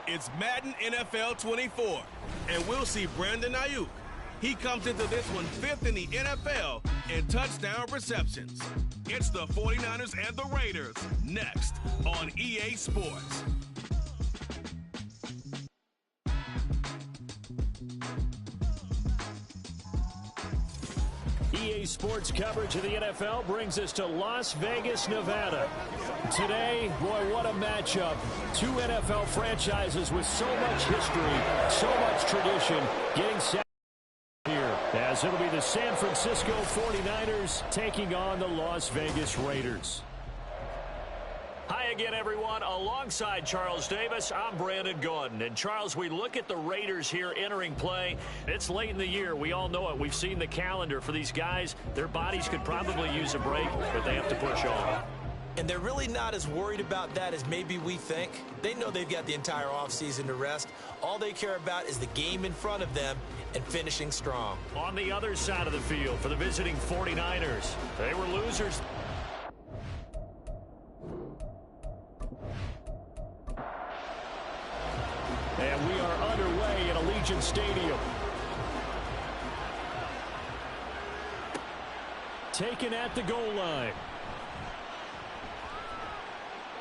It's Madden NFL 24, and we'll see Brandon Ayuk. He comes into this one 5th in the NFL in touchdown receptions. It's the 49ers and the Raiders next on EA Sports. EA Sports coverage of the NFL brings us to Las Vegas, Nevada. Today, boy, what a matchup. Two NFL franchises with so much history, so much tradition, getting set here, as it'll be the San Francisco 49ers taking on the Las Vegas Raiders. Hi again, everyone. Alongside Charles Davis, I'm Brandon Gaudin. And, Charles, we look at the Raiders here entering play. It's late in the year. We all know it. We've seen the calendar for these guys. Their bodies could probably use a break, but they have to push on. And they're really not as worried about that as maybe we think. They know they've got the entire offseason to rest. All they care about is the game in front of them and finishing strong. On the other side of the field for the visiting 49ers, they were losers. And we are underway at Allegiant Stadium. Taken at the goal line.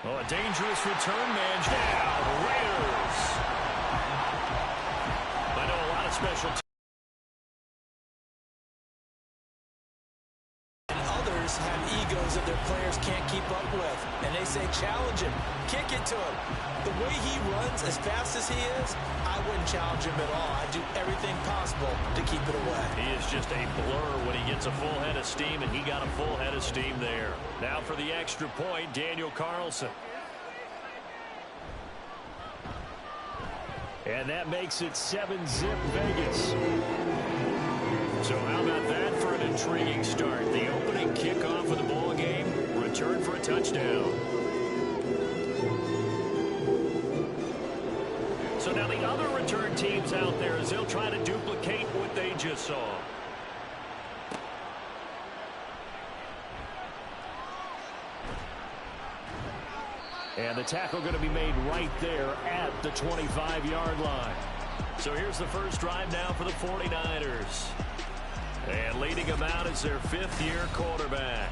Oh, a dangerous return man. Down, Raiders. I know a lot of special teams. And others have egos that their players can't keep up with. And they say, challenge him. Kick it to him. The way he runs, as fast as he is, I wouldn't challenge him at all. I'd do everything possible to keep it away. He is just a blur when he gets a full head of steam, and he got a full head of steam there. Now for the extra point, Daniel Carlson. And that makes it 7-zip Vegas. So how about that for an intriguing start? The opening kickoff of the ball game, return for a touchdown. So now the other return teams out there as they'll try to duplicate what they just saw. And the tackle going to be made right there at the 25-yard line. So here's the first drive now for the 49ers. And leading them out is their 5th-year quarterback.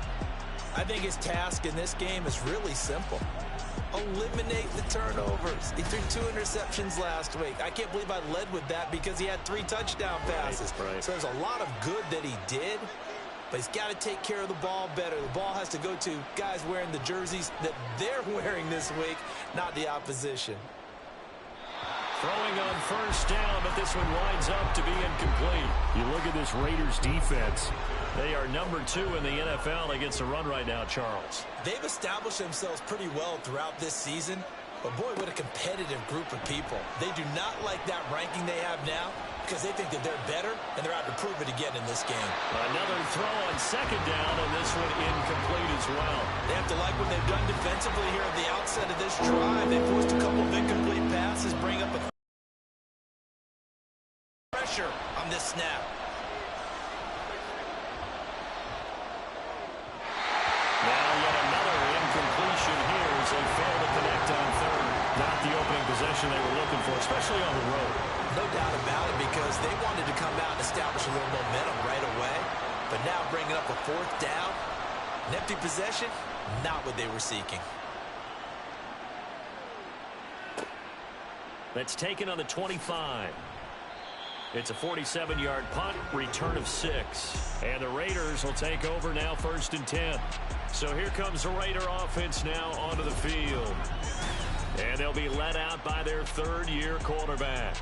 I think his task in this game is really simple. Eliminate the turnovers. He threw 2 interceptions last week. I can't believe I led with that because he had 3 touchdown passes. Right. So there's a lot of good that he did, but he's got to take care of the ball better. The ball has to go to guys wearing the jerseys that they're wearing this week, not the opposition. Throwing on first down, but this one winds up to be incomplete. You look at this Raiders defense. They are number 2 in the NFL against the run right now, Charles. They've established themselves pretty well throughout this season, but boy, what a competitive group of people. They do not like that ranking they have now because they think that they're better, and they're out to prove it again in this game. Another throw on second down, and this one incomplete as well. They have to like what they've done defensively here at the outset of this drive. They forced a couple of incomplete passes, bring up a pressure on this snap. Now yet another incompletion here as they fail to connect on third. Not the opening possession they were looking for, especially on the road. No doubt about it, because they wanted to come out and establish a little momentum right away. But now bringing up a 4th down, an empty possession, not what they were seeking. That's taken on the 25. It's a 47-yard punt, return of 6. And the Raiders will take over now 1st and 10. So here comes the Raider offense now onto the field. And they'll be led out by their 3rd-year quarterback.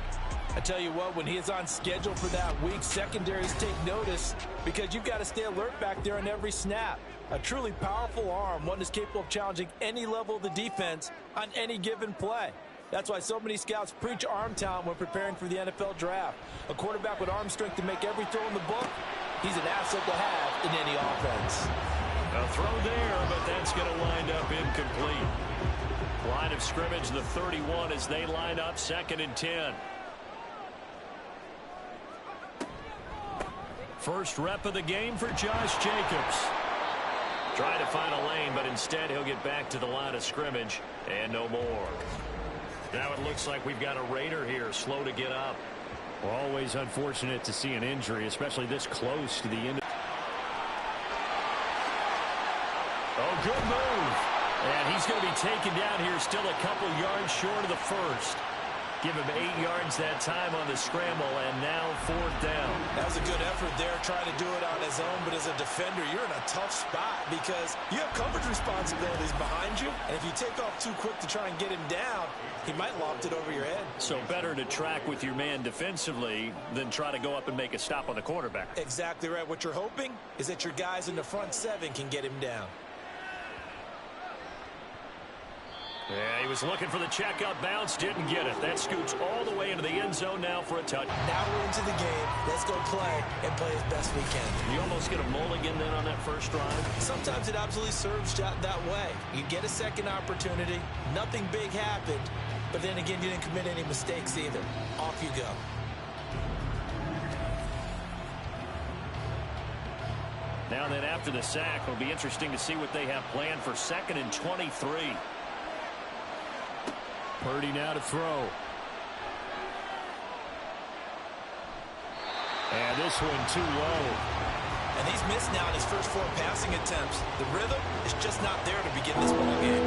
I tell you what, when he is on schedule for that week, secondaries take notice because you've got to stay alert back there on every snap. A truly powerful arm, one that's capable of challenging any level of the defense on any given play. That's why so many scouts preach arm talent when preparing for the NFL draft. A quarterback with arm strength to make every throw in the book, he's an asset to have in any offense. A throw there, but that's going to wind up incomplete. Line of scrimmage, the 31, as they line up 2nd and 10. First rep of the game for Josh Jacobs. Trying to find a lane, but instead he'll get back to the line of scrimmage and no more. Now it looks like we've got a Raider here, slow to get up. Always unfortunate to see an injury, especially this close to the end. Oh, good move. And he's going to be taken down here, still a couple yards short of the first. Give him 8 yards that time on the scramble, and now 4th down. That was a good effort there, trying to do it on his own, but as a defender, you're in a tough spot because you have coverage responsibilities behind you, and if you take off too quick to try and get him down, he might loft it over your head. So better to track with your man defensively than try to go up and make a stop on the quarterback. Exactly right. What you're hoping is that your guys in the front 7 can get him down. Yeah, he was looking for the checkup bounce, didn't get it. That scoots all the way into the end zone now for a touch. Now we're into the game. Let's go play and play as best we can. You almost get a mulligan then on that first drive. Sometimes it absolutely serves that way. You get a second opportunity. Nothing big happened, but then again, you didn't commit any mistakes either. Off you go. Now then, after the sack, it'll be interesting to see what they have planned for 2nd and 23. Purdy now to throw. And this one too low. And he's missed now in his first 4 passing attempts. The rhythm is just not there to begin this ball game.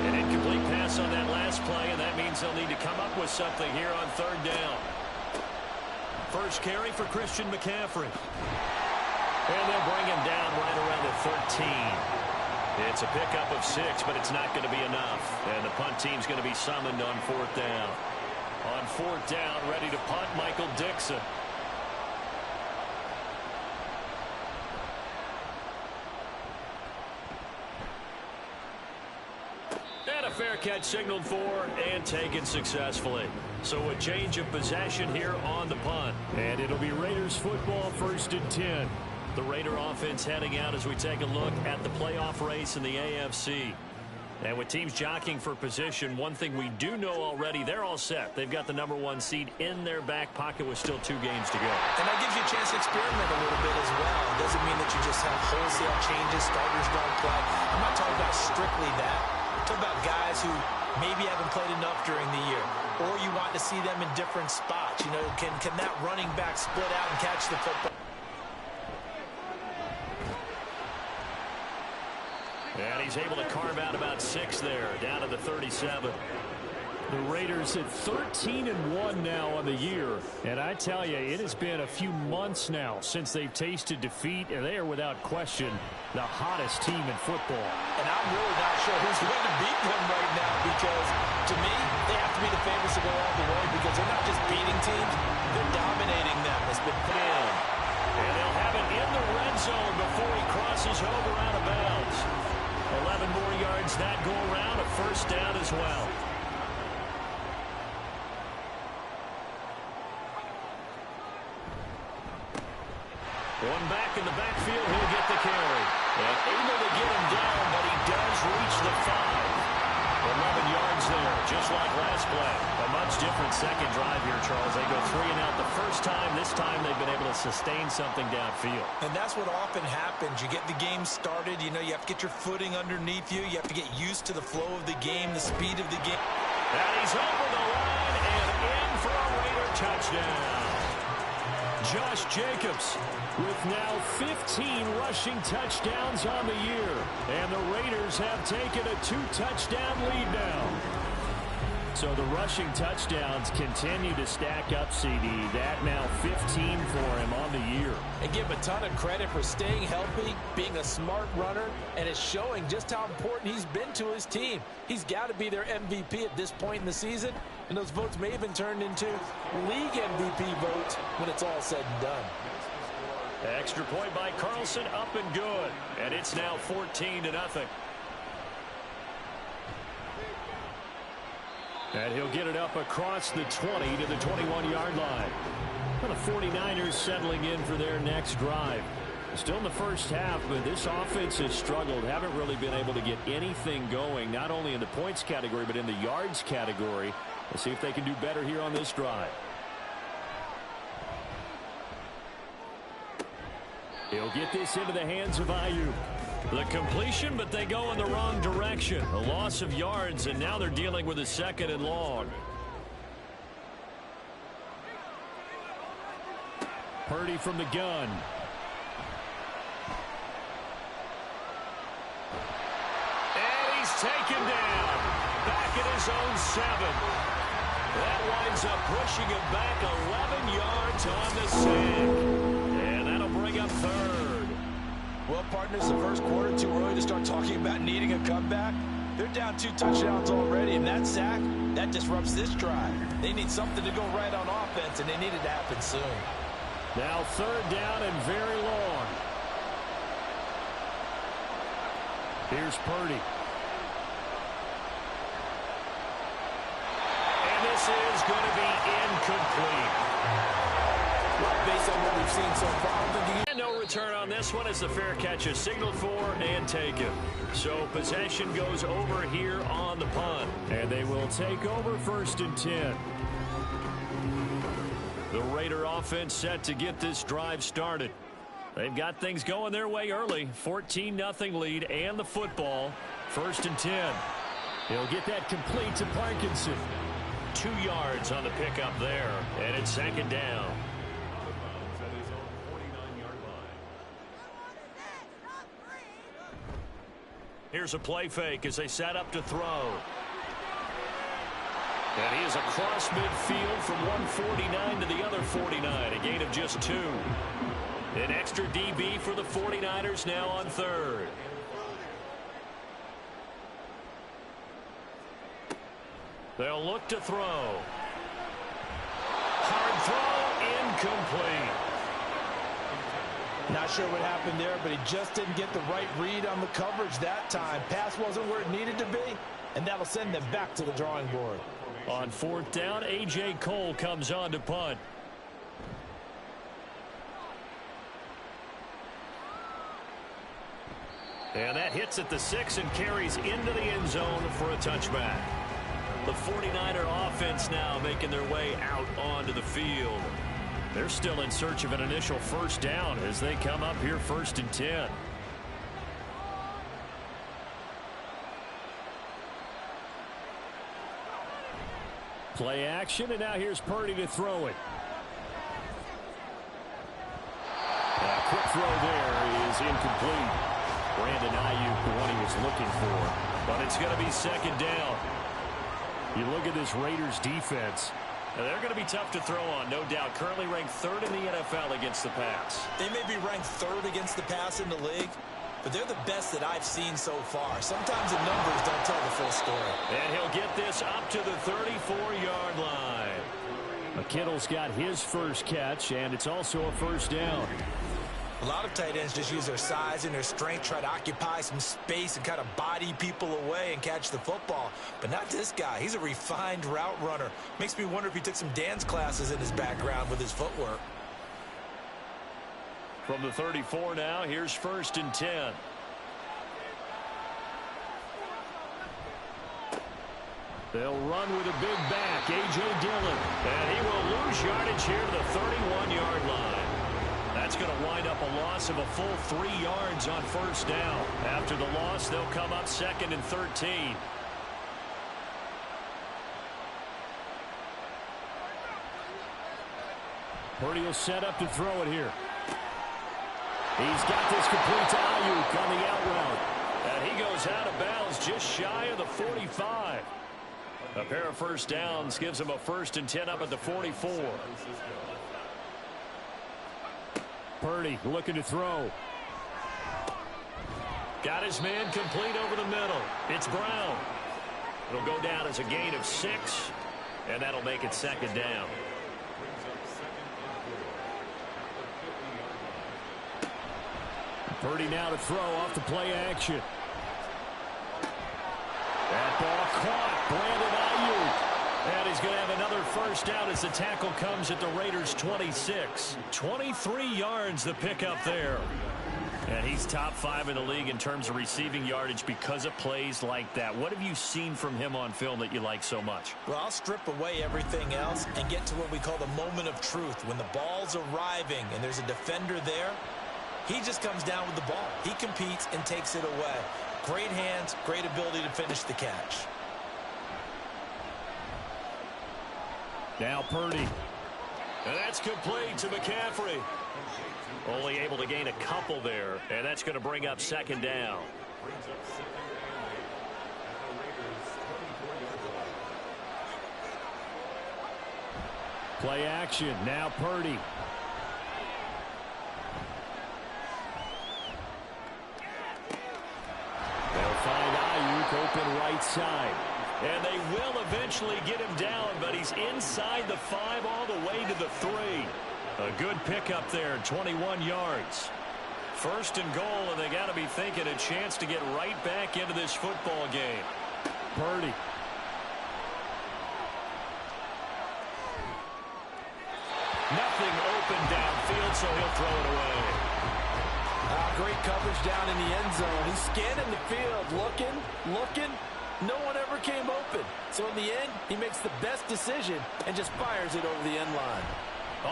An incomplete pass on that last play, and that means they'll need to come up with something here on 3rd down. First carry for Christian McCaffrey. And they'll bring him down right around the 13. It's a pickup of 6, but it's not going to be enough. And the punt team's going to be summoned on 4th down. On 4th down, ready to punt, Michael Dixon. And a fair catch signaled for and taken successfully. So a change of possession here on the punt. And it'll be Raiders football, 1st and 10. The Raider offense heading out as we take a look at the playoff race in the AFC. And with teams jockeying for position, one thing we do know already, they're all set. They've got the #1 seed in their back pocket with still 2 games to go. And that gives you a chance to experiment a little bit as well. It doesn't mean that you just have wholesale changes, starters don't play. I'm not talking about strictly that. I'm talking about guys who maybe haven't played enough during the year. Or you want to see them in different spots. You know, can that running back split out and catch the football? And he's able to carve out about 6 there, down to the 37. The Raiders at 13-1 now on the year. And I tell you, it has been a few months now since they've tasted defeat, and they are without question the hottest team in football. And I'm really not sure who's going to beat them right now because, to me, they have to be the favorites to go all the way because they're not just beating teams, they're dominating them. It's been put in. And they'll have it in the red zone before he crosses over out of bounds. 11 more yards that go around, a 1st down as well. One back in the backfield, he'll get the carry. And able to get him down, but he does reach the 5. 11 yards there, just like last play. A much different second drive here, Charles. They go 3 and out the first time. This time they've been able to sustain something downfield. And that's what often happens. You get the game started. You know, you have to get your footing underneath you. You have to get used to the flow of the game, the speed of the game. And he's over the line and in for a Raider touchdown. Josh Jacobs with now 15 rushing touchdowns on the year. And the Raiders have taken a 2-touchdown lead now. So the rushing touchdowns continue to stack up, CD. That now 15 for him on the year. And give him a ton of credit for staying healthy, being a smart runner, and it's showing just how important he's been to his team. He's got to be their MVP at this point in the season, and those votes may have been turned into league MVP votes when it's all said and done. Extra point by Carlson, up and good. And it's now 14-0. And he'll get it up across the 20 to the 21-yard line. Well, the 49ers settling in for their next drive. Still in the first half, but this offense has struggled. Haven't really been able to get anything going, not only in the points category, but in the yards category. Let's see if they can do better here on this drive. He'll get this into the hands of Ayuk. The completion, but they go in the wrong direction. A loss of yards, and now they're dealing with a 2nd and long. Purdy from the gun. And he's taken down. Back at his own 7. That winds up pushing him back 11 yards on the sack. And that'll bring up 3rd. Well, partners, the first quarter, too early to start talking about needing a comeback. They're down 2 touchdowns already, and that sack, that disrupts this drive. They need something to go right on offense, and they need it to happen soon. Now 3rd down and very long. Here's Purdy. And this is going to be incomplete. Well, based on what we've seen so far, and no return on this one as the fair catch is signaled for and taken. So possession goes over here on the punt. And they will take over 1st and 10. The Raider offense set to get this drive started. They've got things going their way early. 14-0 lead and the football. 1st and 10. He'll get that complete to Parkinson. 2 yards on the pickup there. And it's 2nd down. Here's a play fake as they set up to throw. And he is across midfield from 149 to the other 49. A gain of just 2. An extra DB for the 49ers now on 3rd. They'll look to throw. Hard throw, incomplete. Not sure what happened there, but he just didn't get the right read on the coverage that time. Pass wasn't where it needed to be, and that'll send them back to the drawing board. On 4th down, A.J. Cole comes on to punt. And that hits at the 6 and carries into the end zone for a touchback. The 49er offense now making their way out onto the field. They're still in search of an initial 1st down as they come up here 1st and 10. Play action, and now here's Purdy to throw it. And a quick throw there is incomplete. Brandon Ayuk, the one he was looking for. But it's going to be 2nd down. You look at this Raiders defense. Now they're going to be tough to throw on, no doubt. Currently ranked 3rd in the NFL against the pass. They may be ranked 3rd against the pass in the league, but they're the best that I've seen so far. Sometimes the numbers don't tell the full story. And he'll get this up to the 34-yard line. Kittle's got his first catch, and it's also a 1st down. A lot of tight ends just use their size and their strength, try to occupy some space and kind of body people away and catch the football. But not this guy. He's a refined route runner. Makes me wonder if he took some dance classes in his background with his footwork. From the 34 now, here's 1st and 10. They'll run with a big back, A.J. Dillon. And he will lose yardage here to the 31-yard line. That's going to wind up a loss of a full 3 yards on 1st down. After the loss, they'll come up 2nd and 13. Purdy will set up to throw it here. He's got this complete to Ayuk on the out route. And he goes out of bounds just shy of the 45. A pair of 1st downs gives him a 1st and 10 up at the 44. Purdy looking to throw. Got his man complete over the middle. It's Brown. It'll go down as a gain of 6, and that'll make it 2nd down. Purdy now to throw off the play action. That ball caught. Brandon Ayuk. And he's going to have another 1st down as the tackle comes at the Raiders' 26. 23 yards the pickup there. And he's top 5 in the league in terms of receiving yardage because of plays like that. What have you seen from him on film that you like so much? Well, I'll strip away everything else and get to what we call the moment of truth. When the ball's arriving and there's a defender there, He just comes down with the ball. He competes and takes it away. Great hands, great ability to finish the catch. Now Purdy. And that's complete to McCaffrey. Only able to gain a couple there, and that's going to bring up second down. Play action. Now Purdy. They'll find Ayuk open right side. And they will eventually get him down, but he's inside the 5 all the way to the 3. A good pickup there, 21 yards. First and goal, and they got to be thinking a chance to get right back into this football game. Purdy. Nothing open downfield, so he'll throw it away. Great coverage down in the end zone. He's scanning the field, looking. No one ever came open. So in the end, he makes the best decision and just fires it over the end line.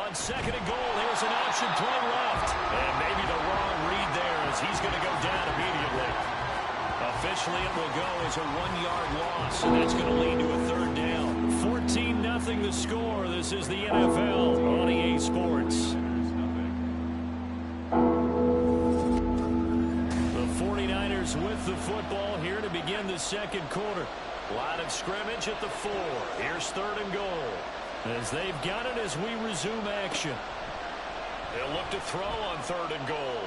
On second and goal, here's an option play left. And maybe the wrong read there as he's going to go down immediately. Officially, it will go as a 1-yard loss, and that's going to lead to a third down. 14-0 the score. This is the NFL on EA Sports. The 49ers with the football here to begin the second quarter. Line of scrimmage at the 4. Here's third and goal. As they've got it as we resume action. They'll look to throw on third and goal.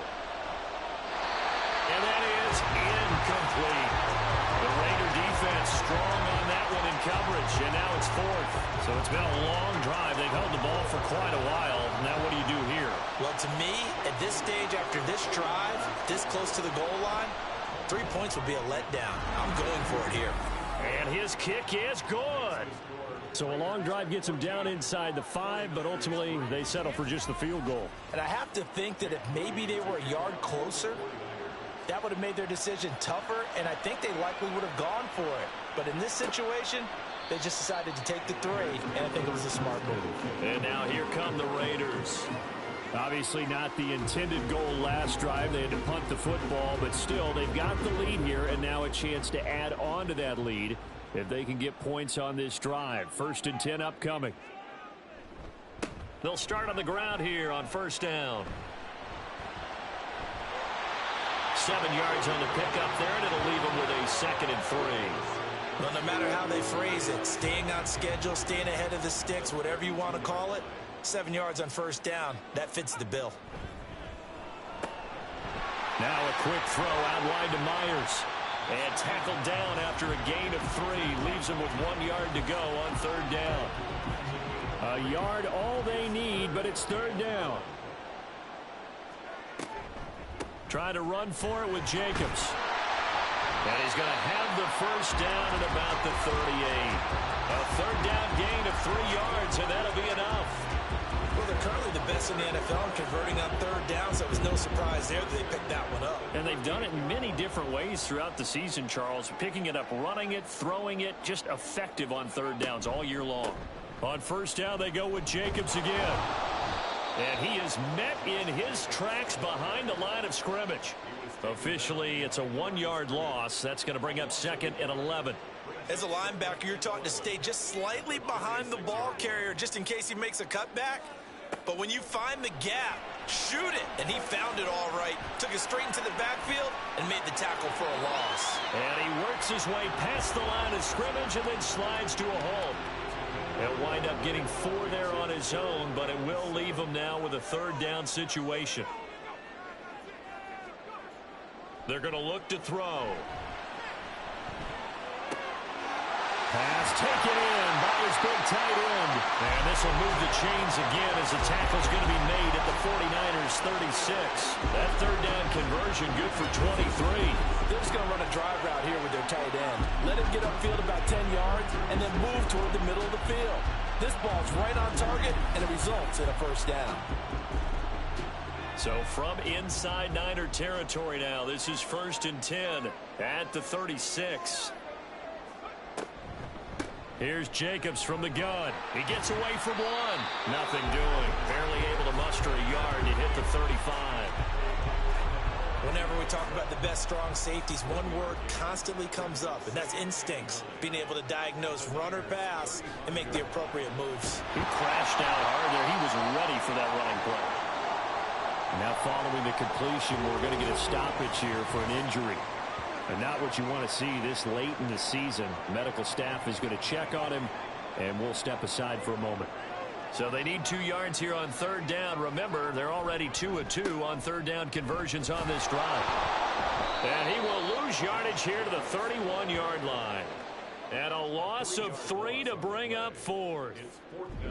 And that is incomplete. The Raider defense strong on that one in coverage, and now it's fourth. So it's been a long drive. They've held the ball for quite a while. Now what do you do here? Well, to me, at this stage after this drive, this close to the goal line, 3 points would be a letdown. I'm going for it here. And his kick is good. So a long drive gets them down inside the 5, but ultimately they settle for just the field goal. And I have to think that if maybe they were a yard closer, that would have made their decision tougher, and I think they likely would have gone for it. But in this situation, they just decided to take the 3, and I think it was a smart move. And now here come the Raiders. Obviously not the intended goal last drive. They had to punt the football, but still they've got the lead here, and now a chance to add on to that lead if they can get points on this drive. 1st and 10 upcoming. They'll start on the ground here on first down. 7 yards on the pickup there, and it'll leave them with a 2nd and 3. Well, no matter how they phrase it, staying on schedule, staying ahead of the sticks, whatever you want to call it, 7 yards on first down, that fits the bill. Now a quick throw out wide to Myers. And tackled down after a gain of 3. Leaves them with 1 yard to go on third down. A yard all they need, but it's third down. Trying to run for it with Jacobs. And he's going to have the first down at about the 38. A third down gain of 3 yards, and that'll be enough. Well, they're currently the best in the NFL in converting on third down, so it was no surprise there that they picked that one up. And they've done it in many different ways throughout the season, Charles. Picking it up, running it, throwing it, just effective on third downs all year long. On first down, they go with Jacobs again. And he is met in his tracks behind the line of scrimmage. Officially, it's a 1 yard loss. That's going to bring up 2nd and 11. As a linebacker, you're taught to stay just slightly behind the ball carrier just in case he makes a cutback. But when you find the gap, shoot it. And he found it all right. Took it straight into the backfield and made the tackle for a loss. And he works his way past the line of scrimmage and then slides to a hole. He'll wind up getting 4 there on his own, but it will leave him now with a third down situation. They're going to look to throw. Pass taken in by his big tight end. And this will move the chains again as the tackle's going to be made at the 49ers 36. That third down conversion good for 23. They're just going to run a drive route here with their tight end. Let him get upfield about 10 yards and then move toward the middle of the field. This ball's right on target, and it results in a first down. So from inside Niner territory now, this is 1st and 10 at the 36. Here's Jacobs from the gun. He gets away from 1. Nothing doing. Barely able to muster a yard to hit the 35. Whenever we talk about the best strong safeties, one word constantly comes up, and that's instincts. Being able to diagnose run or pass and make the appropriate moves. He crashed out hard there. He was ready for that running play. Now following the completion, we're going to get a stoppage here for an injury. And not what you want to see this late in the season. Medical staff is going to check on him, and we'll step aside for a moment. So they need 2 yards here on third down. Remember, they're already 2 of 2 on third down conversions on this drive. And he will lose yardage here to the 31-yard line. And a loss of 3 to bring up 4th.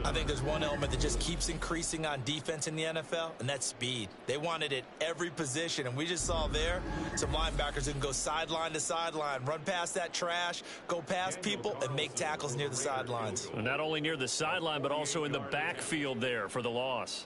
I think there's one element that just keeps increasing on defense in the NFL, and that's speed. They want it at every position, and we just saw there some linebackers who can go sideline to sideline, run past that trash, go past people, and make tackles near the sidelines. Well, not only near the sideline, but also in the backfield there for the loss.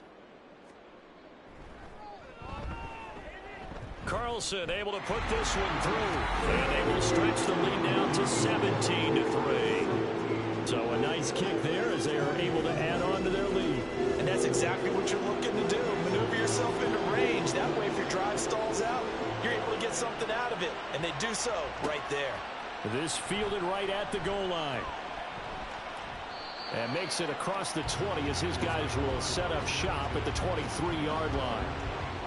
Carlson able to put this one through, and they will stretch the lead down to 17-3. So a nice kick there as they are able to add on to their lead. And that's exactly what you're looking to do. Maneuver yourself into range. That way, if your drive stalls out, you're able to get something out of it. And they do so right there. This fielded right at the goal line. And makes it across the 20 as his guys will set up shop at the 23-yard line.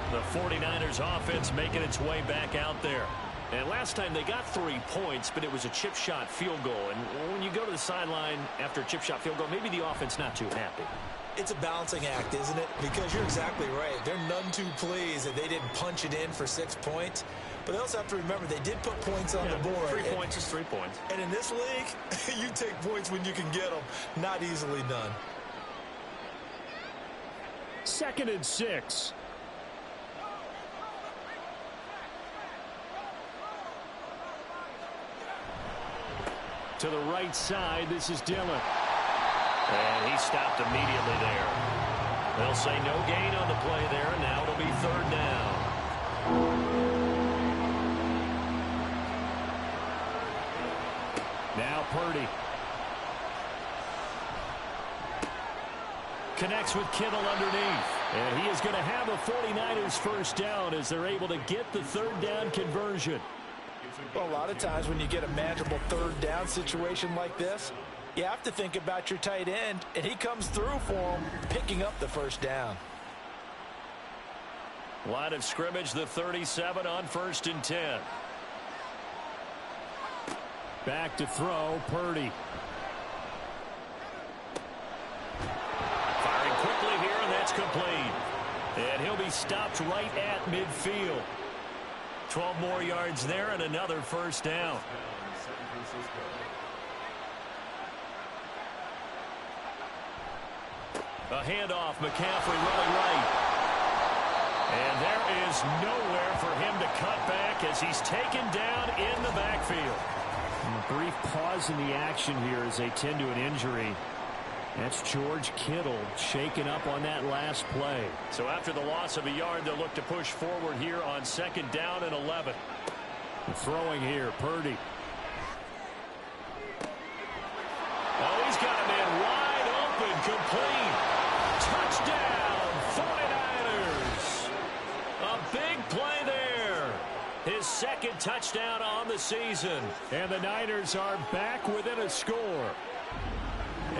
The 49ers offense making its way back out there. And last time they got 3 points, but it was a chip shot field goal. And when you go to the sideline after a chip shot field goal, maybe the offense not too happy. It's a balancing act, isn't it? Because you're exactly right. They're none too pleased that they didn't punch it in for 6 points. But they also have to remember they did put points on the board. 3 points is 3 points. And in this league, you take points when you can get them. Not easily done. 2nd and 6. To the right side, this is Dillon. And he stopped immediately there. They'll say no gain on the play there, and now it'll be 3rd down. Now Purdy. Connects with Kittle underneath. And he is going to have a 49ers first down as they're able to get the 3rd down conversion. Well, a lot of times when you get a manageable 3rd down situation like this, you have to think about your tight end, and he comes through for him, picking up the 1st down. Line of scrimmage, the 37 on 1st and 10. Back to throw, Purdy. Firing quickly here, and that's complete. And he'll be stopped right at midfield. 12 more yards there and another 1st down. A handoff, McCaffrey running right. And there is nowhere for him to cut back as he's taken down in the backfield. A brief pause in the action here as they tend to an injury. That's George Kittle shaken up on that last play. So after the loss of a yard, they'll look to push forward here on 2nd down and 11. Throwing here, Purdy. Oh, he's got a man wide open, complete. Touchdown, 49ers. A big play there. His 2nd touchdown on the season. And the Niners are back within a score.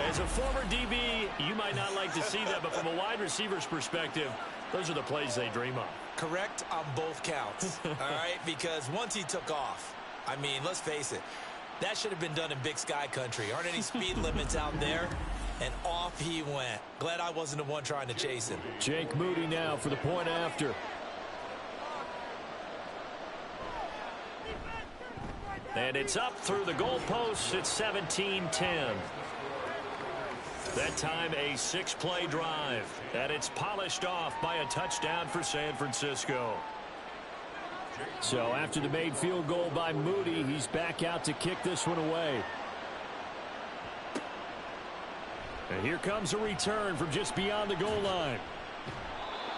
As a former DB, you might not like to see that, but from a wide receiver's perspective, those are the plays they dream of. Correct on both counts, all right? Because once he took off, I mean, let's face it, that should have been done in Big Sky country. Aren't any speed limits out there? And off he went. Glad I wasn't the one trying to chase him. Jake Moody now for the point after. And it's up through the goalposts. It's 17-10. That time a 6-play drive. And it's polished off by a touchdown for San Francisco. So after the made field goal by Moody, he's back out to kick this one away. And here comes a return from just beyond the goal line.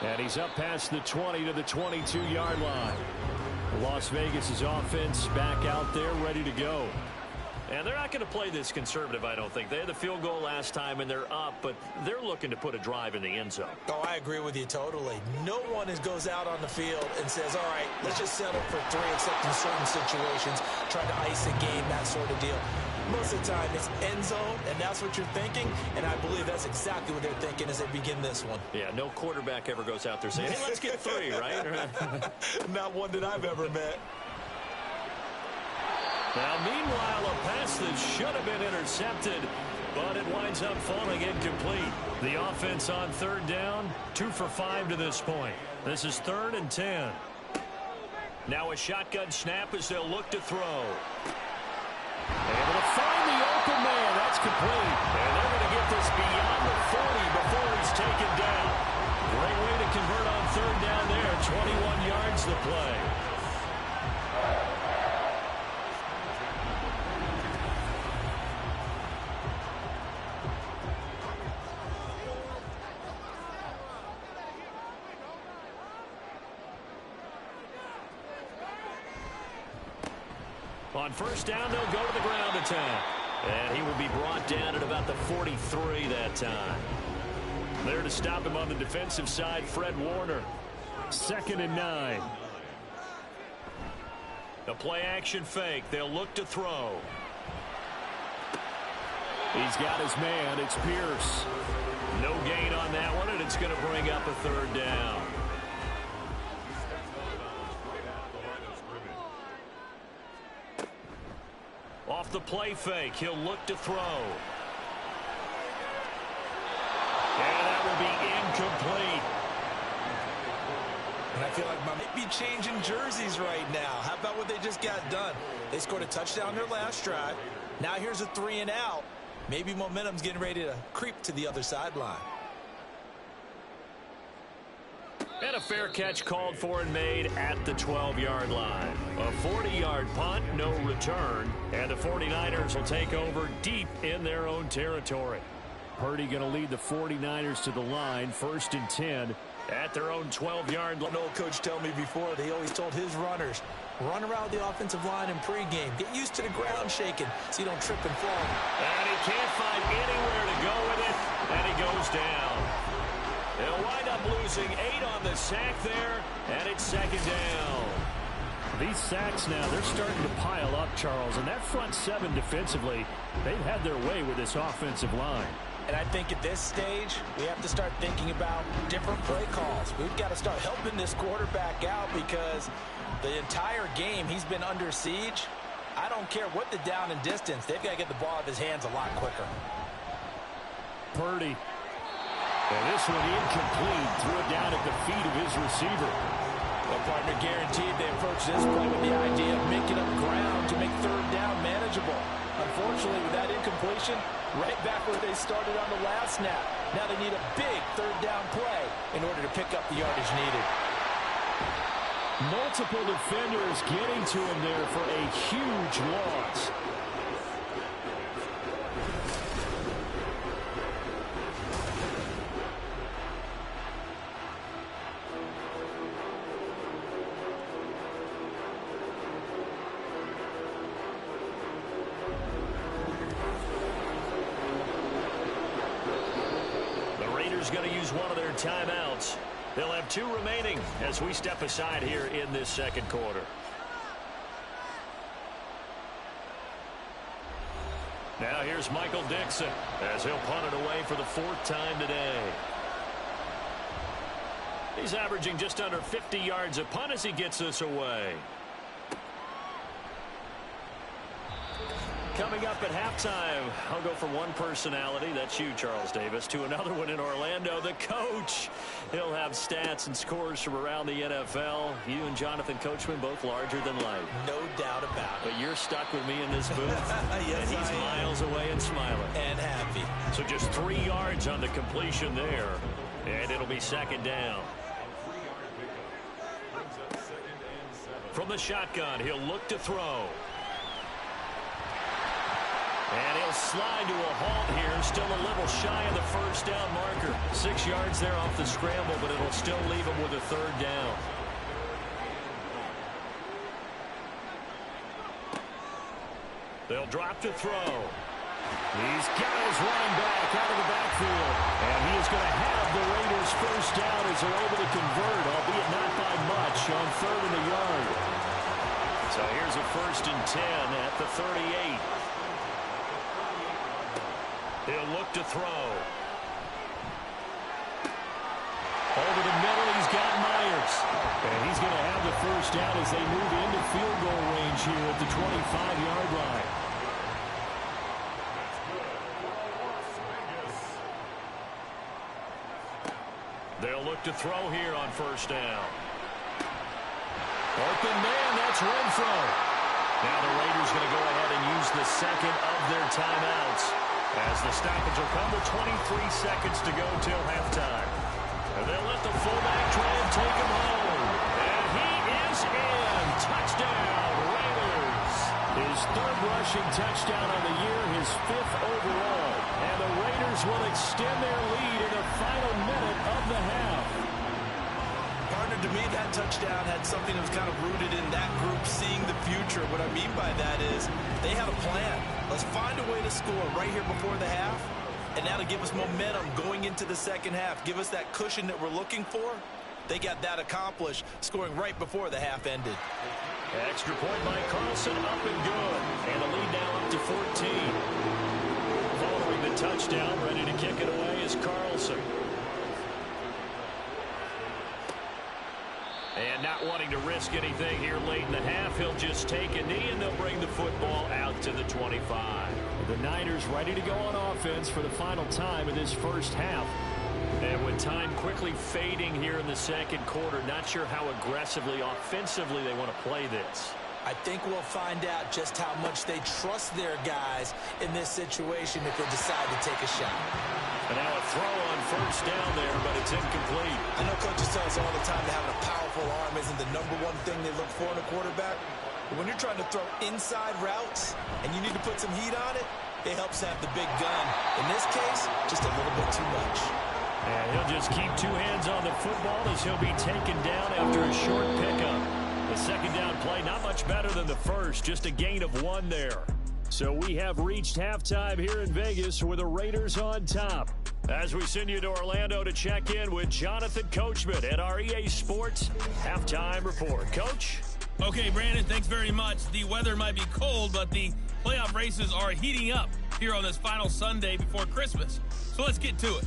And he's up past the 20 to the 22-yard line. Las Vegas' offense back out there ready to go. And they're not going to play this conservative, I don't think. They had the field goal last time, and they're up, but they're looking to put a drive in the end zone. Oh, I agree with you totally. No one goes out on the field and says, all right, let's just settle for 3, except in certain situations, trying to ice a game, that sort of deal. Most of the time, it's end zone, and that's what you're thinking, and I believe that's exactly what they're thinking as they begin this one. Yeah, no quarterback ever goes out there saying, hey, let's get 3, right? Not one that I've ever met. Now, meanwhile, a pass that should have been intercepted, but it winds up falling incomplete. The offense on 3rd down, 2 for 5 to this point. This is 3rd and 10. Now a shotgun snap as they'll look to throw. Able to find the open man. That's complete. And they're going to get this beyond the 40 before he's taken down. Great way to convert on 3rd down there. 21 yards the play. On 1st down, they'll go to the ground attack. And he will be brought down at about the 43 that time. There to stop him on the defensive side, Fred Warner. 2nd and 9. The play-action fake. They'll look to throw. He's got his man. It's Pierce. No gain on that one, and it's going to bring up a 3rd down. Off the play fake, he'll look to throw. And that will be incomplete. And I feel like I might be changing jerseys right now. How about what they just got done? They scored a touchdown their last drive. Now here's a 3 and out. Maybe momentum's getting ready to creep to the other sideline. And a fair catch called for and made at the 12-yard line. A 40-yard punt, no return. And the 49ers will take over deep in their own territory. Purdy going to lead the 49ers to the line, 1st and 10 at their own 12-yard line. An old coach told me before, they always told his runners, run around the offensive line in pregame. Get used to the ground shaking so you don't trip and fall. And he can't find anywhere to go with it, and he goes down. They'll wind up losing 8 on the sack there, and it's 2nd down. These sacks now, they're starting to pile up, Charles, and that front 7 defensively, they've had their way with this offensive line. And I think at this stage, we have to start thinking about different play calls. We've got to start helping this quarterback out because the entire game he's been under siege. I don't care what the down and distance. They've got to get the ball out of his hands a lot quicker. Purdy. And this one incomplete. Threw it down at the feet of his receiver. Well, partner, guaranteed they approach this play with the idea of making up ground to make 3rd down manageable. Unfortunately, with that incompletion, right back where they started on the last snap. Now they need a big 3rd down play in order to pick up the yardage needed. Multiple defenders getting to him there for a huge loss. Going to use one of their timeouts. They'll have 2 remaining as we step aside here in this 2nd quarter. Now here's Michael Dixon as he'll punt it away for the 4th time today. He's averaging just under 50 yards a punt as he gets this away. Coming up at halftime, I'll go from one personality, that's you, Charles Davis, to another one in Orlando, the coach. He'll have stats and scores from around the NFL. You and Jonathan Coachman both larger than life. No doubt about it. But you're stuck with me in this booth. Yes, and he's miles away and smiling. And happy. So just 3 yards on the completion there. And it'll be 2nd down. From the shotgun, he'll look to throw. And he'll slide to a halt here, still a little shy of the 1st down marker. 6 yards there off the scramble, but it'll still leave him with a 3rd down. They'll drop to throw. He's got his running back out of the backfield. And he is going to have the Raiders first down as they're able to convert, albeit not by much, on 3rd and a yard. So here's a 1st and 10 at the 38. He'll look to throw. Over the middle, he's got Myers. And he's going to have the first down as they move into field goal range here at the 25-yard line. They'll look to throw here on 1st down. Open man, that's Renfro. Now the Raiders going to go ahead and use the second of their timeouts as the stoppage will come with 23 seconds to go till halftime. And they'll let the fullback try and take him home. And he is in. Touchdown, Raiders. His 3rd rushing touchdown on the year, his 5th overall. And the Raiders will extend their lead in the final minute of the half. Partner, to me, that touchdown had something that was kind of rooted in that group seeing the future. What I mean by that is they had a plan. Let's find a way to score right here before the half. And now to give us momentum going into the second half, give us that cushion that we're looking for. They got that accomplished, scoring right before the half ended. Extra point by Carlson, up and good. And the lead now up to 14. Following the touchdown, ready to kick it away is Carlson. And not wanting to risk anything here late in the half, he'll just take a knee and they'll bring the football out to the 25. The Niners ready to go on offense for the final time in this first half. And with time quickly fading here in the second quarter, not sure how aggressively, offensively they want to play this. I think we'll find out just how much they trust their guys in this situation if they decide to take a shot. And now a throw on 1st down there, but it's incomplete. I know coaches tell us all the time that having a powerful arm isn't the #1 thing they look for in a quarterback. But when you're trying to throw inside routes and you need to put some heat on it, it helps have the big gun. In this case, just a little bit too much. And he'll just keep 2 hands on the football as he'll be taken down after a short pickup. The second down play, not much better than the first, just a gain of 1 there. So we have reached halftime here in Vegas with the Raiders on top. As we send you to Orlando to check in with Jonathan Coachman at our EA Sports Halftime Report. Coach? Okay, Brandon, thanks very much. The weather might be cold, but the playoff races are heating up here on this final Sunday before Christmas. So let's get to it.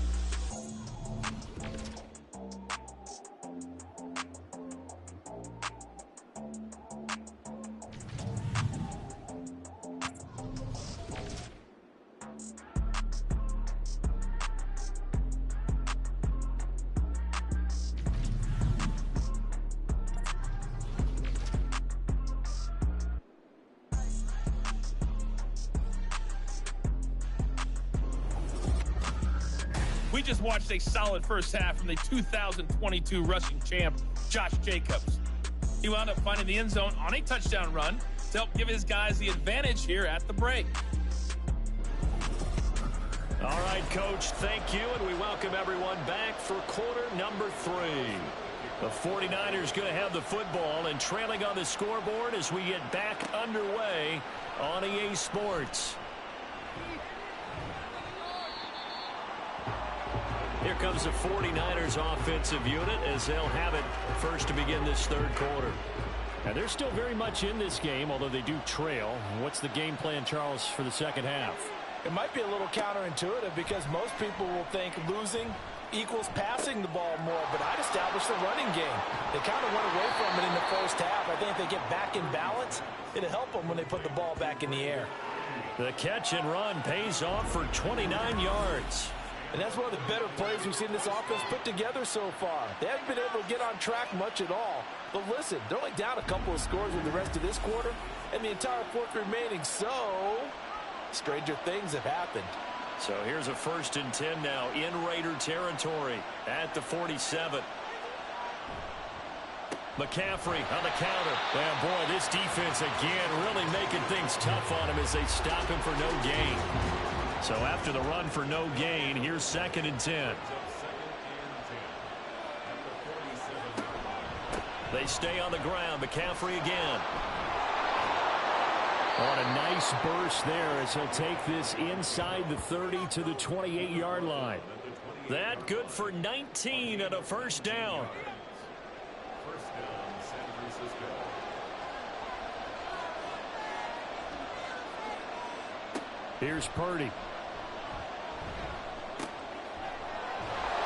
We just watched a solid first half from the 2022 rushing champ, Josh Jacobs. He wound up finding the end zone on a touchdown run to help give his guys the advantage here at the break. All right, Coach, thank you, and we welcome everyone back for quarter number 3. The 49ers going to have the football and trailing on the scoreboard as we get back underway on EA Sports. Here comes the 49ers offensive unit as they'll have it first to begin this third quarter. And they're still very much in this game, although they do trail. What's the game plan, Charles, for the second half? It might be a little counterintuitive because most people will think losing equals passing the ball more, but I'd establish the running game. They kind of went away from it in the first half. I think if they get back in balance, it'll help them when they put the ball back in the air. The catch and run pays off for 29 yards. And that's one of the better plays we've seen this offense put together so far. They haven't been able to get on track much at all. But listen, they're only down a couple of scores with the rest of this quarter and the entire fourth remaining. So, stranger things have happened. So here's a 1st and 10 now in Raider territory at the 47. McCaffrey on the counter. And boy, this defense again really making things tough on him as they stop him for no gain. So after the run for no gain, here's 2nd and 10. They stay on the ground. McCaffrey again. On a nice burst there as he'll take this inside the 30 to the 28-yard line. That good for 19 and a first down. Here's Purdy.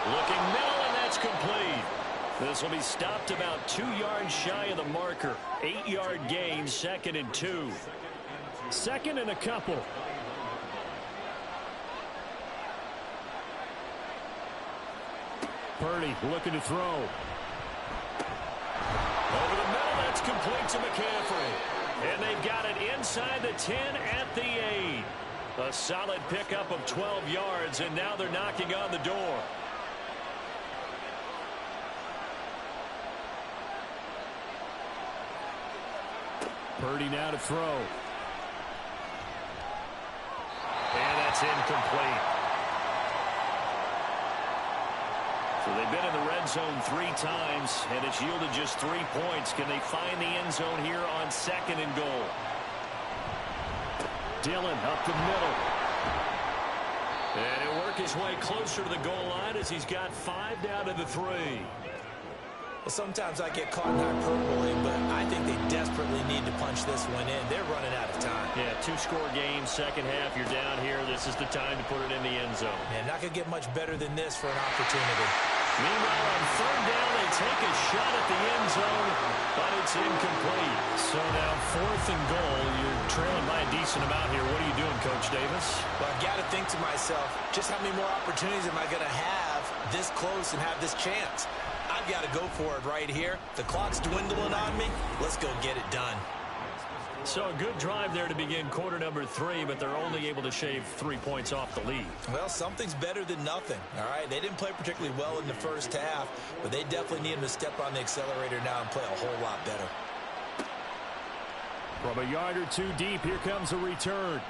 Looking middle, and that's complete. This will be stopped about 2 yards shy of the marker. 8-yard gain, 2nd and 2. 2nd and a couple. Purdy looking to throw. Over the middle, that's complete to McCaffrey. And they've got it inside the 10 at the 8. A solid pickup of 12 yards, and now they're knocking on the door. Purdy now to throw. And that's incomplete. So they've been in the red zone 3 times, and it's yielded just 3 points. Can they find the end zone here on 2nd and goal? Dillon up the middle. And he'll work his way closer to the goal line as he's got 5 down to the 3. Well, sometimes I get caught in hyperbole, but I think they desperately need to punch this one in. They're running out of time. Yeah, 2-score game, second half. You're down here. This is the time to put it in the end zone. Man, not going to get much better than this for an opportunity. Meanwhile, on 3rd down, they take a shot at the end zone, but it's incomplete. So now 4th and goal. You're trailing by a decent amount here. What are you doing, Coach Davis? Well, I've got to think to myself, just how many more opportunities am I going to have this close and have this chance? I've got to go for it right here. The clock's dwindling on me. Let's go get it done. So a good drive there to begin quarter number 3, but they're only able to shave 3 points off the lead. Well, something's better than nothing, all right? They didn't play particularly well in the first half, but they definitely need them to step on the accelerator now and play a whole lot better. From a yard or 2 deep, here comes a return.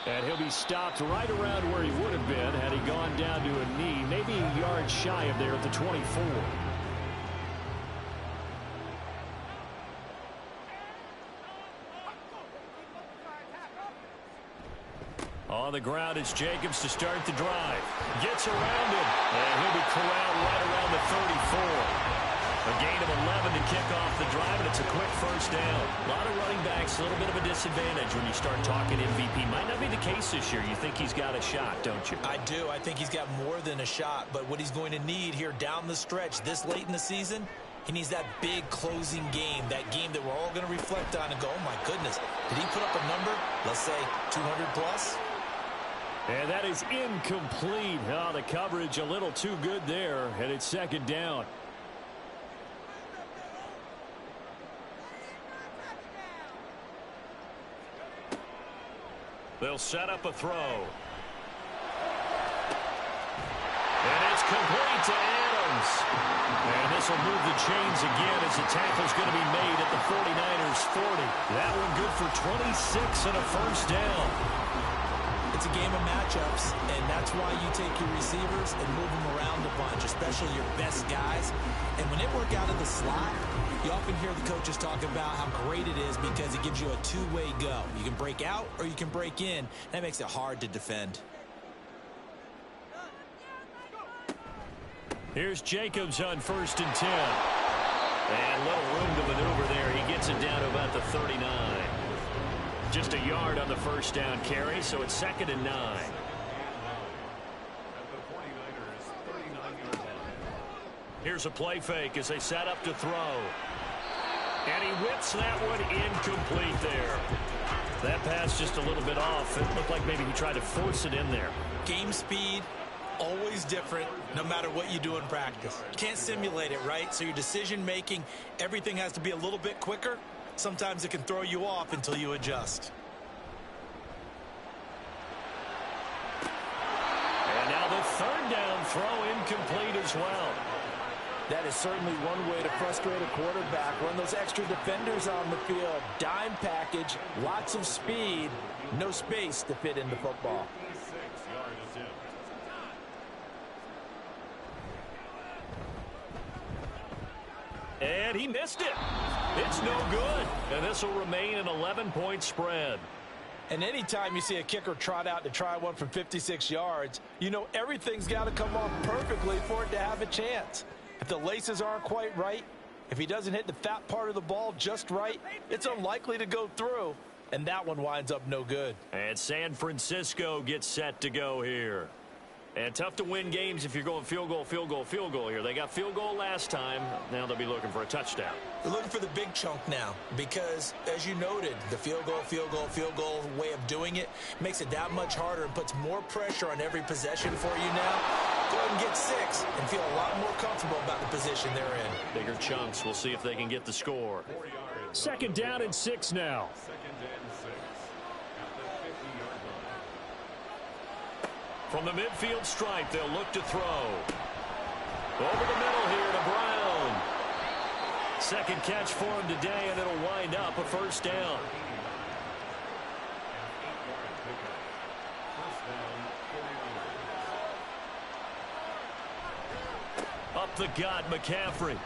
And he'll be stopped right around where he would have been had he gone down to a knee, maybe a yard shy of there at the 24. On the ground, it's Jacobs to start the drive. Gets around him, and he'll be corralled right around the 34. A gain of 11 to kick off the drive, and it's a quick first down. A lot of running backs, a little bit of a disadvantage when you start talking MVP. Might not be the case this year. You think he's got a shot, don't you? I do. I think he's got more than a shot, but what he's going to need here down the stretch this late in the season, he needs that big closing game, that game that we're all going to reflect on and go, oh, my goodness, did he put up a number, let's say 200 plus? And that is incomplete. Oh, the coverage a little too good there, and it's 2nd down. They'll set up a throw. And it's complete to Adams. And this will move the chains again as the tackle's going to be made at the 49ers 40. That one good for 26 and a first down. It's a game of matchups, and that's why you take your receivers and move them around a bunch, especially your best guys. And when they work out of the slot, you often hear the coaches talk about how great it is because it gives you a two-way go. You can break out or you can break in. That makes it hard to defend. Here's Jacobs on 1st and 10. And little room to maneuver there. He gets it down to about the 39. Just a yard on the first down carry, so it's 2nd and 9. Here's a play fake as they set up to throw. And he whips that one incomplete there. That pass just a little bit off. It looked like maybe he tried to force it in there. Game speed, always different no matter what you do in practice. You can't simulate it, right? So your decision making, everything has to be a little bit quicker. Sometimes it can throw you off until you adjust. And now the 3rd down throw incomplete as well. That is certainly one way to frustrate a quarterback. Run those extra defenders on the field. Dime package, lots of speed, no space to fit in the football. And he missed it. It's no good, and this will remain an 11-point spread. And anytime you see a kicker trot out to try one from 56 yards, you know everything's got to come off perfectly for it to have a chance. If the laces aren't quite right, if he doesn't hit the fat part of the ball just right, it's unlikely to go through, and that one winds up no good. And San Francisco gets set to go here. And tough to win games if you're going field goal, field goal, field goal here. They got field goal last time. Now they'll be looking for a touchdown. They're looking for the big chunk now because, as you noted, the field goal way of doing it makes it that much harder and puts more pressure on every possession for you now. Go ahead and get 6 and feel a lot more comfortable about the position they're in. Bigger chunks. We'll see if they can get the score. 2nd down and 6 now. From the midfield stripe, they'll look to throw. Over the middle here to Brown. 2nd catch for him today, and it'll wind up a 1st down. Up the gut, McCaffrey.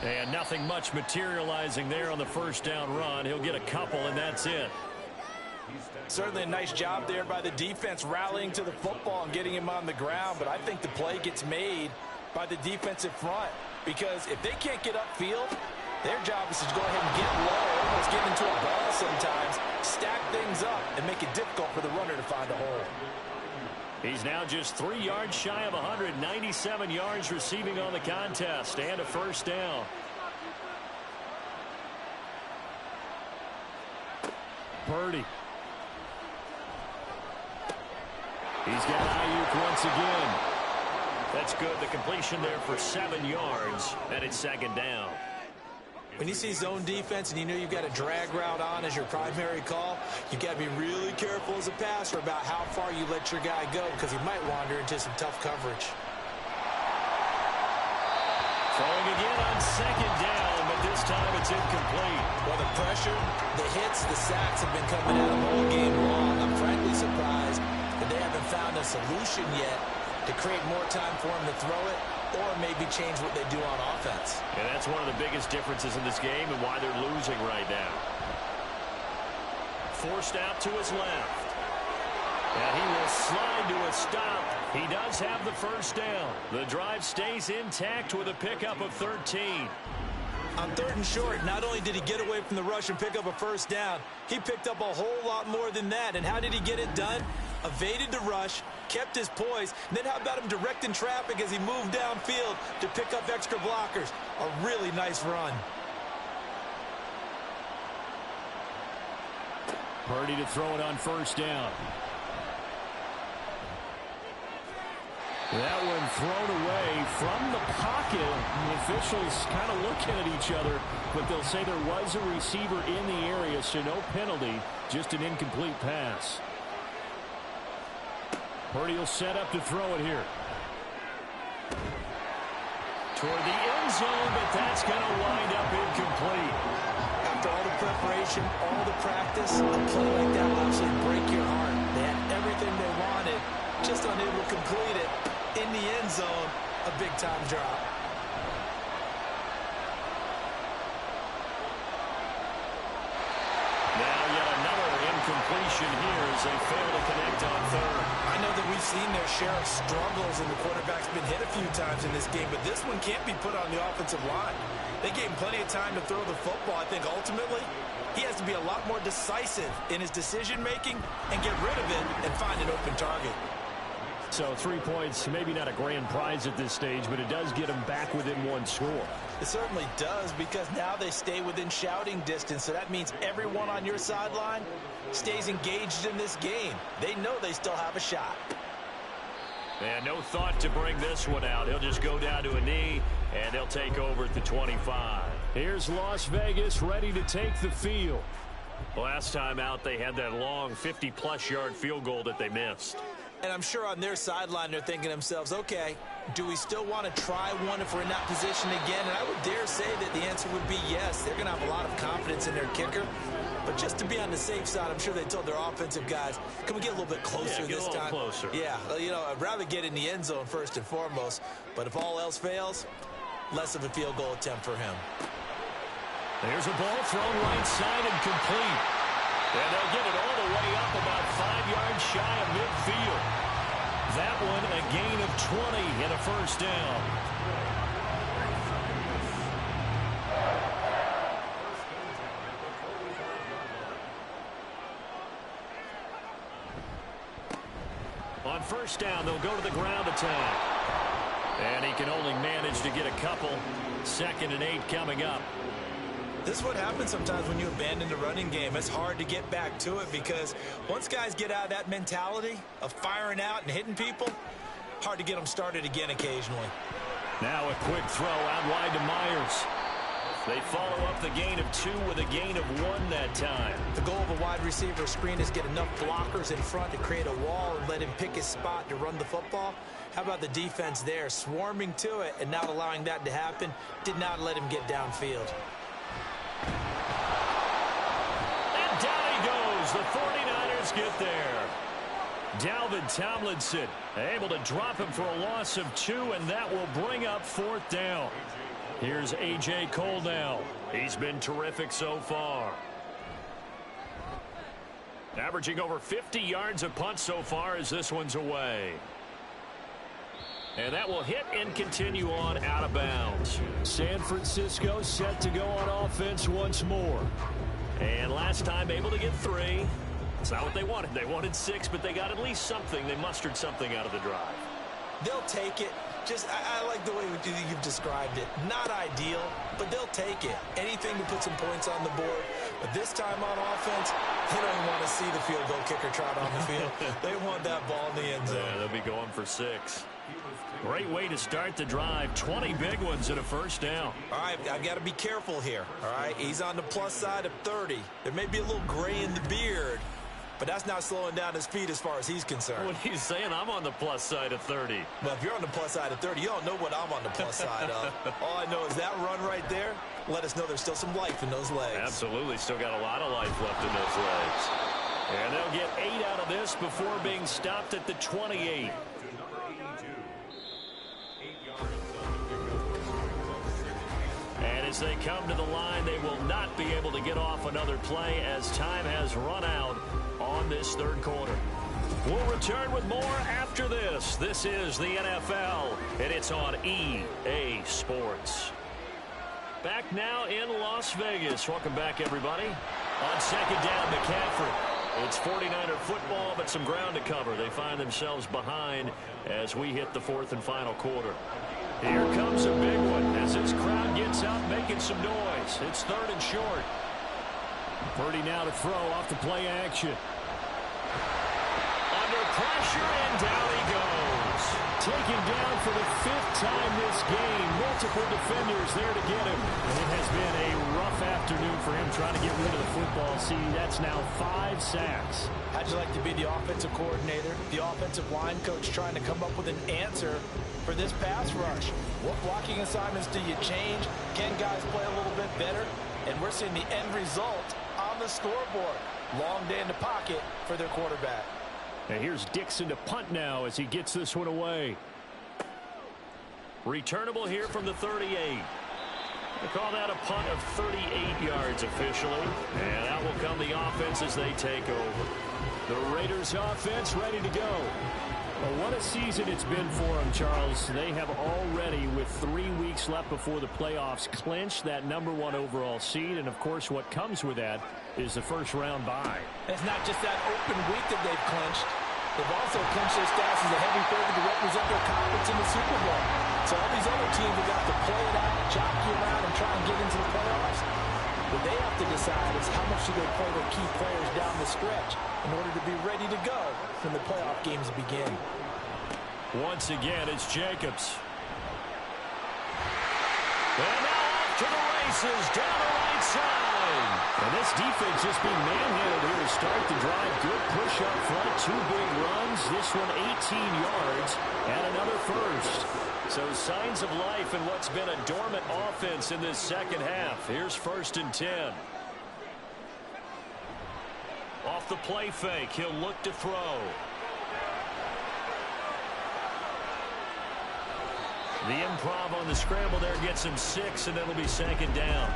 And nothing much materializing there on the 1st down run. He'll get a couple, and that's it. Certainly a nice job there by the defense rallying to the football and getting him on the ground, but I think the play gets made by the defensive front because if they can't get upfield, their job is to go ahead and get low, almost get into a ball sometimes, stack things up, and make it difficult for the runner to find a hole. He's now just 3 yards shy of 197 yards receiving on the contest and a 1st down. Purdy. He's got Ayuk once again. That's good. The completion there for 7 yards, and it's 2nd down. When you see zone defense and you know you've got a drag route on as your primary call, you've got to be really careful as a passer about how far you let your guy go because he might wander into some tough coverage. Throwing again on 2nd down, but this time it's incomplete. Well, the pressure, the hits, the sacks have been coming at him all game long. I'm frankly surprised that they haven't found a solution yet to create more time for him to throw it or maybe change what they do on offense. And that's one of the biggest differences in this game and why they're losing right now. Forced out to his left. And he will slide to a stop. He does have the 1st down. The drive stays intact with a pickup of 13. On 3rd and short, not only did he get away from the rush and pick up a 1st down, he picked up a whole lot more than that. And how did he get it done? Evaded the rush, kept his poise, and then how about him directing traffic as he moved downfield to pick up extra blockers? A really nice run. Purdy to throw it on 1st down. That one thrown away from the pocket. The officials kind of looking at each other, but they'll say there was a receiver in the area, so no penalty, just an incomplete pass. Purdy will set up to throw it here. Toward the end zone, but that's going to wind up incomplete. After all the preparation, all the practice, a play like that will absolutely break your heart. They had everything they wanted, just unable to complete it. In the end zone, a big-time drop. Now yet another incompletion here as they fail to connect on 3rd. I know that we've seen their share of struggles and the quarterback's been hit a few times in this game, but this one can't be put on the offensive line. They gave him plenty of time to throw the football. I think ultimately he has to be a lot more decisive in his decision-making and get rid of it and find an open target. So 3 points, maybe not a grand prize at this stage, but it does get them back within 1 score. It certainly does because now they stay within shouting distance, so that means everyone on your sideline stays engaged in this game. They know they still have a shot. And no thought to bring this one out. He'll just go down to a knee, and they'll take over at the 25. Here's Las Vegas ready to take the field. Last time out, they had that long 50-plus yard field goal that they missed. And I'm sure on their sideline they're thinking to themselves, okay, do we still want to try one if we're in that position again? And I would dare say that the answer would be yes. They're going to have a lot of confidence in their kicker. But just to be on the safe side, I'm sure they told their offensive guys, can we get a little bit closer this time? Closer. Yeah, you know, I'd rather get in the end zone first and foremost. But if all else fails, less of a field goal attempt for him. There's a ball thrown right side and complete. And they'll get it all the way up about 5 yards shy of midfield. That one a gain of 20 and a first down. On first down, they'll go to the ground attack. And he can only manage to get a couple. 2nd and 8 coming up. This is what happens sometimes when you abandon the running game. It's hard to get back to it because once guys get out of that mentality of firing out and hitting people, hard to get them started again occasionally. Now a quick throw out wide to Myers. They follow up the gain of 2 with a gain of 1 that time. The goal of a wide receiver screen is get enough blockers in front to create a wall and let him pick his spot to run the football. How about the defense there, swarming to it and not allowing that to happen? Did not let him get downfield. And down he goes. The 49ers get there. Dalvin Tomlinson able to drop him for a loss of 2, and that will bring up 4th down. Here's A.J. Cole now. He's been terrific so far. Averaging over 50 yards a punt so far as this one's away. And that will hit and continue on out of bounds. San Francisco set to go on offense once more. And last time able to get 3. It's not what they wanted. They wanted 6, but they got at least something. They mustered something out of the drive. They'll take it. Just, I like the way you've described it. Not ideal, but they'll take it. Anything to put some points on the board. But this time on offense, they don't even want to see the field goal kicker trot on the field. They want that ball in the end zone. Yeah, they'll be going for 6. Great way to start the drive. 20 big ones and a first down. All right, I've got to be careful here. All right, he's on the plus side of 30. There may be a little gray in the beard, but that's not slowing down his speed as far as he's concerned. What he's saying, I'm on the plus side of 30. Well, if you're on the plus side of 30, you don't know what I'm on the plus side of. All I know is that run right there let us know there's still some life in those legs. Absolutely, still got a lot of life left in those legs. And they'll get 8 out of this before being stopped at the 28. And as they come to the line, they will not be able to get off another play as time has run out on this 3rd quarter. We'll return with more after this. This is the NFL, and it's on EA Sports. Back now in Las Vegas. Welcome back, everybody. On 2nd down, McCaffrey. It's 49er football, but some ground to cover. They find themselves behind as we hit the 4th and final quarter. Here comes a big one as this crowd gets out making some noise. It's 3rd and short. Purdy now to throw off the play action. Under pressure, and down he goes. Taken down for the 5th time this game. Multiple defenders there to get him. And it has been a rough afternoon for him trying to get rid of the football. See, that's now 5 sacks. How'd you like to be the offensive coordinator, the offensive line coach trying to come up with an answer for this pass rush? What blocking assignments do you change? Can guys play a little bit better? And we're seeing the end result on the scoreboard. Long day in the pocket for their quarterback. And here's Dixon to punt now as he gets this one away. Returnable here from the 38. They call that a punt of 38 yards officially. And out will come the offense as they take over. The Raiders offense ready to go. Well, what a season it's been for them, Charles. They have already, with 3 weeks left before the playoffs, clinched that #1 overall seed. And, of course, what comes with that is the first-round bye. It's not just that open week that they've clinched. They've also clinched their status as a heavy favorite to represent their conference in the Super Bowl. So all these other teams have got to play it out, jockey around, and try and get into the playoffs. What they have to decide is how much do they play their key players down the stretch in order to be ready to go when the playoff games begin. Once again, it's Jacobs. And now off to the races, down the right side. And this defense just being manhandled here to start the drive. Good push up front, 2 big runs. This one 18 yards and another first. So signs of life in what's been a dormant offense in this second half. Here's 1st and 10. Off the play fake, he'll look to throw. The improv on the scramble there gets him 6, and it'll be 2nd down.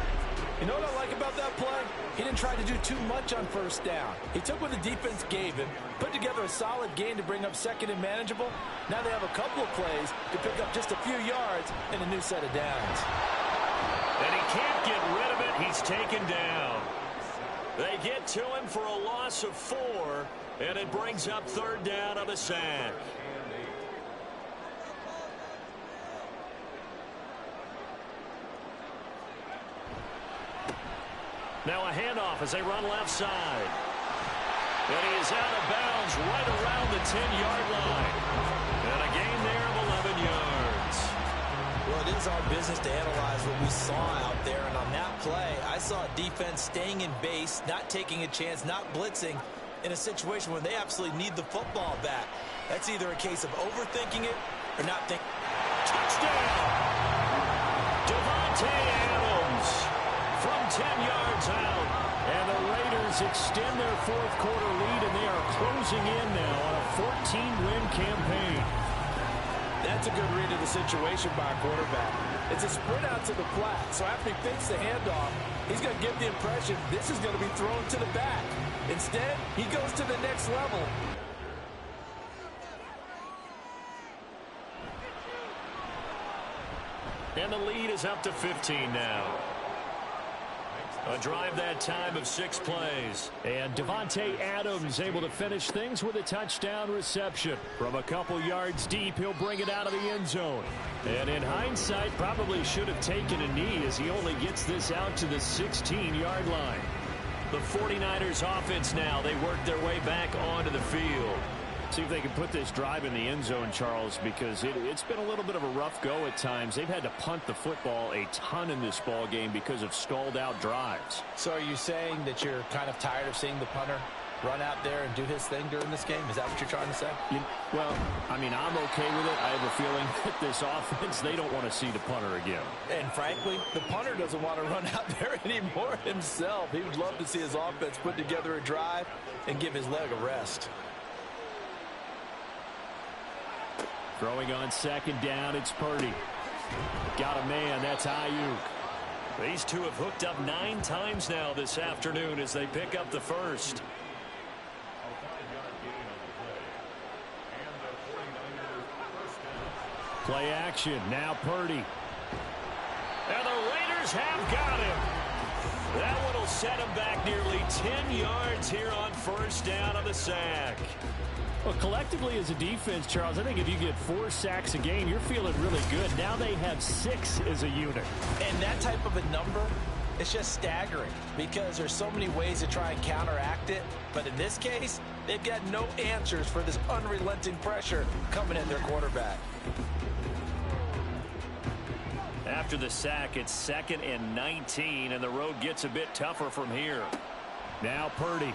You know what I like about that play? He didn't try to do too much on first down. He took what the defense gave him, put together a solid gain to bring up second and manageable. Now they have a couple of plays to pick up just a few yards and a new set of downs. And he can't get rid of it. He's taken down. They get to him for a loss of 4, and it brings up third down on the sack. Now a handoff as they run left side. And he is out of bounds right around the 10-yard line. And a gain there of 11 yards. Well, it is our business to analyze what we saw out there. And on that play, I saw a defense staying in base, not taking a chance, not blitzing in a situation where they absolutely need the football back. That's either a case of overthinking it or not thinking. Touchdown! Davante Adams from 10 yards out. And the Raiders extend their fourth quarter lead, and they are closing in now on a 14-win campaign. That's a good read of the situation by a quarterback. It's a sprint out to the flat, so after he fakes the handoff, he's going to give the impression this is going to be thrown to the back. Instead, he goes to the next level. And the lead is up to 15 now. A drive that time of 6 plays. And Davante Adams able to finish things with a touchdown reception. From a couple yards deep, he'll bring it out of the end zone. And in hindsight, probably should have taken a knee as he only gets this out to the 16-yard line. The 49ers offense now, they work their way back onto the field. See if they can put this drive in the end zone, Charles, because it's been a little bit of a rough go at times. They've had to punt the football a ton in this ball game because of stalled out drives. So are you saying that you're kind of tired of seeing the punter run out there and do his thing during this game? Is that what you're trying to say? Well, I mean, I'm okay with it. I have a feeling that this offense, they don't want to see the punter again. And frankly, the punter doesn't want to run out there anymore himself. He would love to see his offense put together a drive and give his leg a rest. Throwing on second down, it's Purdy. Got a man, that's Ayuk. These two have hooked up 9 times now this afternoon as they pick up the first. Play action, now Purdy. And the Raiders have got him. That one will set him back nearly 10 yards here on first down on the sack. Well, collectively as a defense, Charles, I think if you get 4 sacks a game, you're feeling really good. Now they have 6 as a unit. And that type of a number, it's just staggering because there's so many ways to try and counteract it. But in this case, they've got no answers for this unrelenting pressure coming at their quarterback. After the sack, it's 2nd and 19, and the road gets a bit tougher from here. Now Purdy.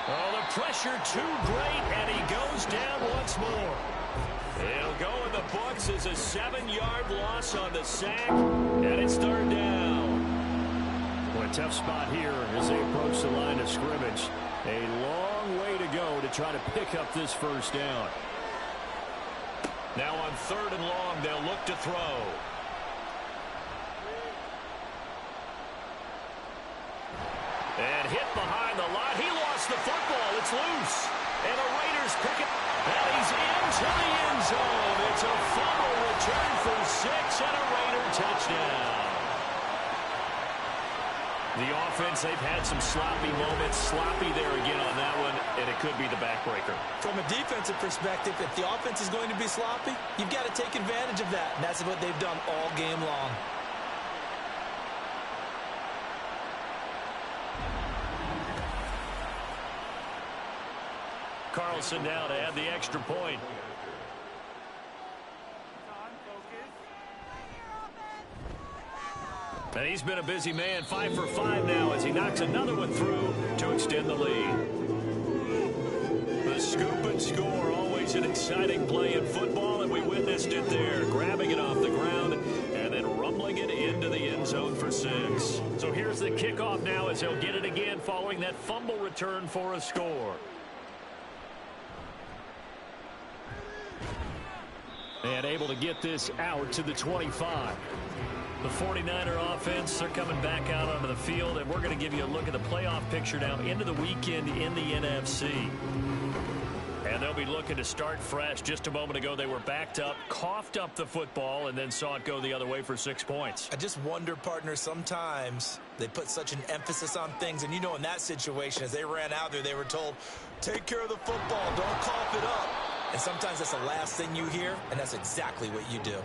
Oh, the pressure too great, and he goes down once more. It'll go in the books as a 7-yard loss on the sack, and it's third down. Well, a tough spot here as they approach the line of scrimmage. A long way to go to try to pick up this first down. Now on 3rd and long, they'll look to throw. And hit behind the line. He lost the football. It's loose. And the Raiders pick it. And he's into the end zone. It's a fumble return for 6 and a Raider touchdown. The offense, they've had some sloppy moments. Sloppy there again on that one, and it could be the backbreaker. From a defensive perspective, if the offense is going to be sloppy, you've got to take advantage of that. And that's what they've done all game long. Carlson now to add the extra point. And he's been a busy man, 5 for 5 now as he knocks another one through to extend the lead. The scoop and score, always an exciting play in football, and we witnessed it there, grabbing it off the ground and then rumbling it into the end zone for 6. So here's the kickoff now as they'll get it again following that fumble return for a score. And able to get this out to the 25. The 49er offense, they're coming back out onto the field, and we're going to give you a look at the playoff picture now into the weekend in the NFC. And they'll be looking to start fresh. Just a moment ago, they were backed up, coughed up the football, and then saw it go the other way for 6 points. I just wonder, partner, sometimes they put such an emphasis on things. And, you know, in that situation, as they ran out there, they were told, take care of the football, don't cough it up. And sometimes that's the last thing you hear, and that's exactly what you do.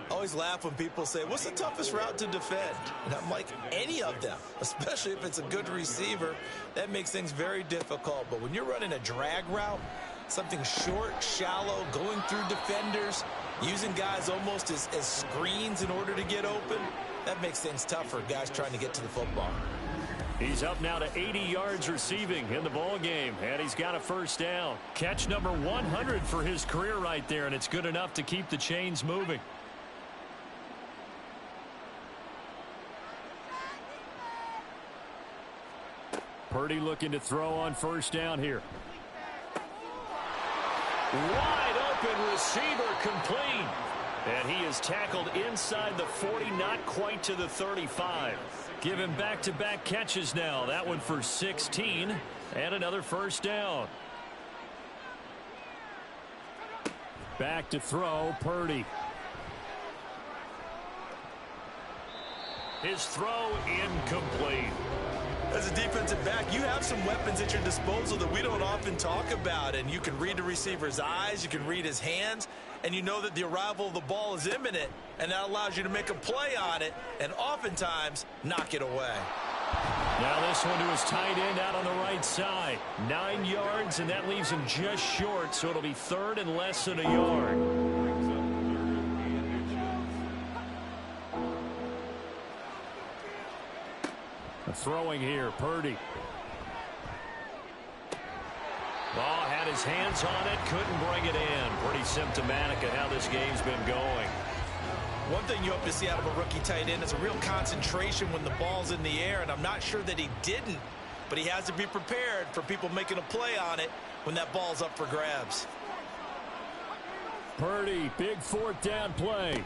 I always laugh when people say, what's the toughest route to defend? And I'm like, any of them, especially if it's a good receiver. That makes things very difficult. But when you're running a drag route, something short, shallow, going through defenders, using guys almost as screens in order to get open, that makes things tough for guys trying to get to the football. He's up now to 80 yards receiving in the ball game, and he's got a first down. Catch number 100 for his career right there, and it's good enough to keep the chains moving. Purdy looking to throw on first down here. Wide open receiver complete. And he is tackled inside the 40, not quite to the 35. Give him back-to-back catches now. That one for 16 and another first down. Back to throw, Purdy. His throw incomplete. As a defensive back, you have some weapons at your disposal that we don't often talk about. And you can read the receiver's eyes, you can read his hands, and you know that the arrival of the ball is imminent, and that allows you to make a play on it and oftentimes knock it away. Now this one to his tight end out on the right side. 9 yards, and that leaves him just short, so it'll be third and less than a yard. Throwing here, Purdy. Ball had his hands on it, couldn't bring it in. Pretty symptomatic of how this game's been going. One thing you hope to see out of a rookie tight end is a real concentration when the ball's in the air, and I'm not sure that he didn't, but he has to be prepared for people making a play on it when that ball's up for grabs. Purdy, big fourth down play.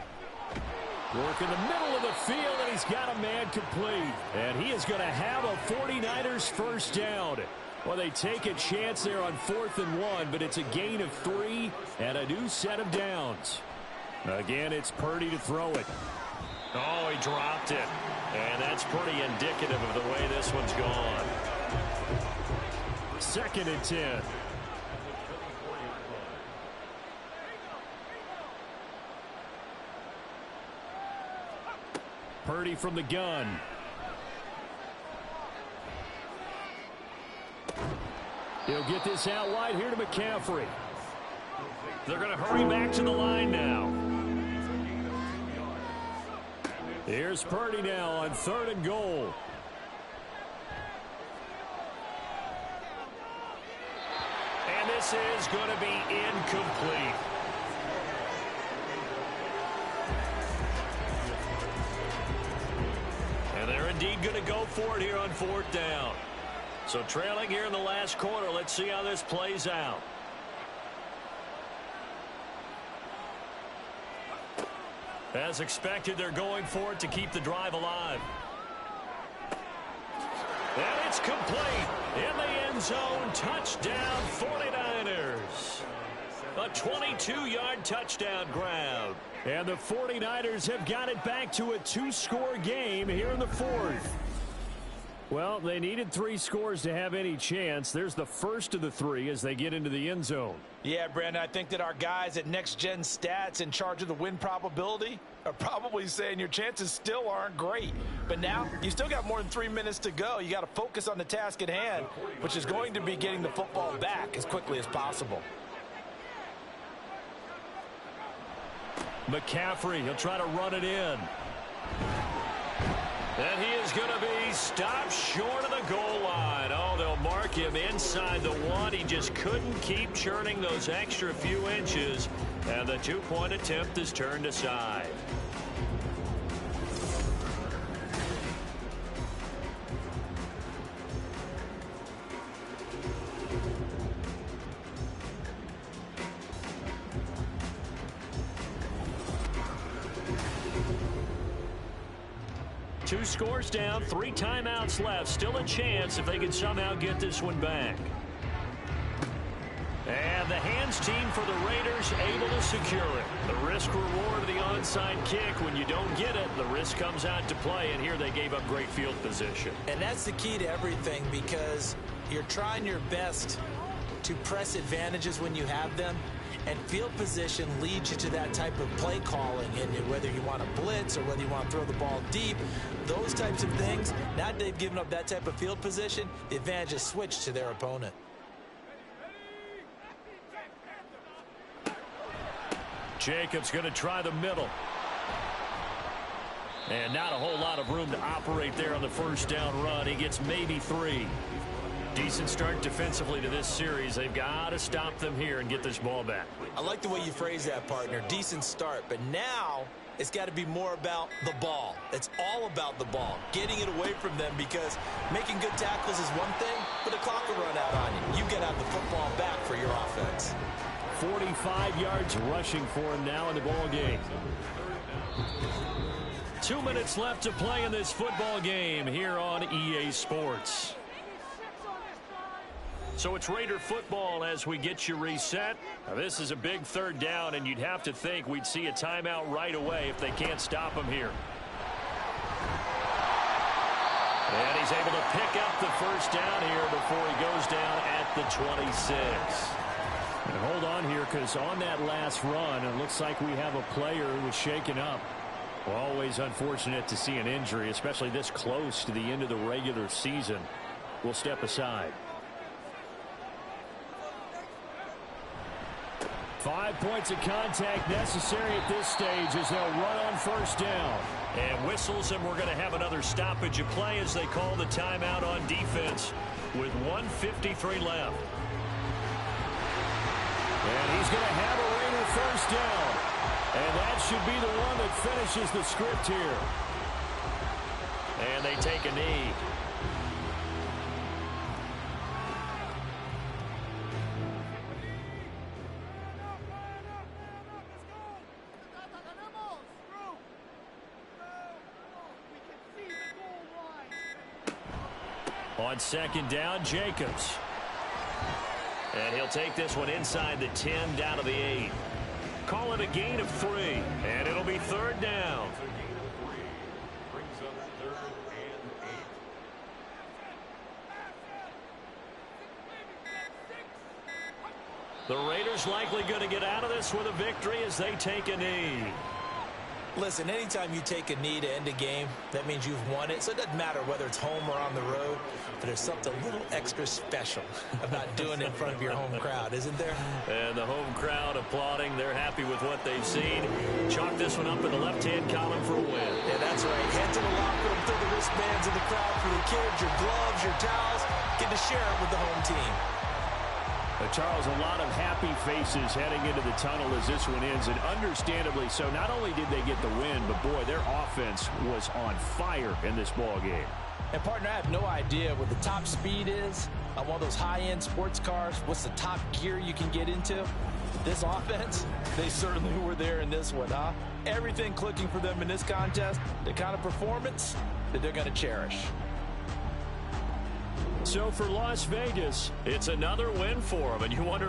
Work in the middle of the field, and he's got a man complete. And he is going to have a 49ers first down. Well, they take a chance there on 4th and 1, but it's a gain of 3 and a new set of downs. Again, it's Purdy to throw it. Oh, he dropped it. And that's pretty indicative of the way this one's gone. 2nd and 10. Purdy from the gun. He'll get this out wide here to McCaffrey. They're going to hurry back to the line now. Here's Purdy now on 3rd and goal. And this is going to be incomplete. And they're indeed going to go for it here on 4th down. So trailing here in the last quarter. Let's see how this plays out. As expected, they're going for it to keep the drive alive. And it's complete. In the end zone, touchdown 49ers. A 22-yard touchdown grab. And the 49ers have got it back to a 2-score game here in the 4th. Well, they needed 3 scores to have any chance. There's the first of the 3 as they get into the end zone. Yeah, Brandon, I think that our guys at Next Gen Stats in charge of the win probability are probably saying your chances still aren't great. But now, you still got more than 3 minutes to go. You got to focus on the task at hand, which is going to be getting the football back as quickly as possible. McCaffrey, he'll try to run it in. And he is going to be stopped short of the goal line. Oh, they'll mark him inside the 1. He just couldn't keep churning those extra few inches. And the 2-point attempt is turned aside. 2 scores down, 3 timeouts left. Still a chance if they can somehow get this one back. And the hands team for the Raiders able to secure it. The risk reward of the onside kick. When you don't get it, the risk comes out to play, and here they gave up great field position. And that's the key to everything, because you're trying your best to press advantages when you have them, and field position leads you to that type of play calling, and whether you want to blitz or whether you want to throw the ball deep, those types of things. Now that they've given up that type of field position, the advantage is switched to their opponent. Jacobs going to try the middle. And not a whole lot of room to operate there on the first down run. He gets maybe 3. Decent start defensively to this series. They've got to stop them here and get this ball back. I like the way you phrase that, partner. Decent start. But now it's got to be more about the ball. It's all about the ball. Getting it away from them, because making good tackles is one thing, but the clock will run out on you. You got to have the football back for your offense. 45 yards rushing for him now in the ball game. 2 minutes left to play in this football game here on EA Sports. So it's Raider football as we get you reset. Now this is a big third down, and you'd have to think we'd see a timeout right away if they can't stop him here. And he's able to pick up the first down here before he goes down at the 26. And hold on here, because on that last run, it looks like we have a player who was shaken up. Well, always unfortunate to see an injury, especially this close to the end of the regular season. We'll step aside. 5 points of contact necessary at this stage as they'll run on first down. And whistles, and we're going to have another stoppage of play as they call the timeout on defense with 1:53 left. And he's going to have a Raider first down. And that should be the one that finishes the script here. And they take a knee. On second down, Jacobs. And he'll take this one inside the 10 down to the 8. Call it a gain of 3. And it'll be third down. The Raiders likely going to get out of this with a victory as they take a knee. Listen, anytime you take a knee to end a game, that means you've won it. So it doesn't matter whether it's home or on the road, but there's something a little extra special about doing it in front of your home crowd, isn't there? And the home crowd applauding. They're happy with what they've seen. Chalk this one up in the left-hand column for a win. Yeah, that's right. Head to the locker room, throw the wristbands in the crowd for the kids, your gloves, your towels. Get to share it with the home team. Charles, a lot of happy faces heading into the tunnel as this one ends, and understandably so. Not only did they get the win, but boy, their offense was on fire in this ball game. And partner, I have no idea what the top speed is on one of those high-end sports cars. What's the top gear you can get into? This offense, they certainly were there in this one, huh? Everything clicking for them in this contest, the kind of performance that they're going to cherish. So for Las Vegas, it's another win for them, and you wonder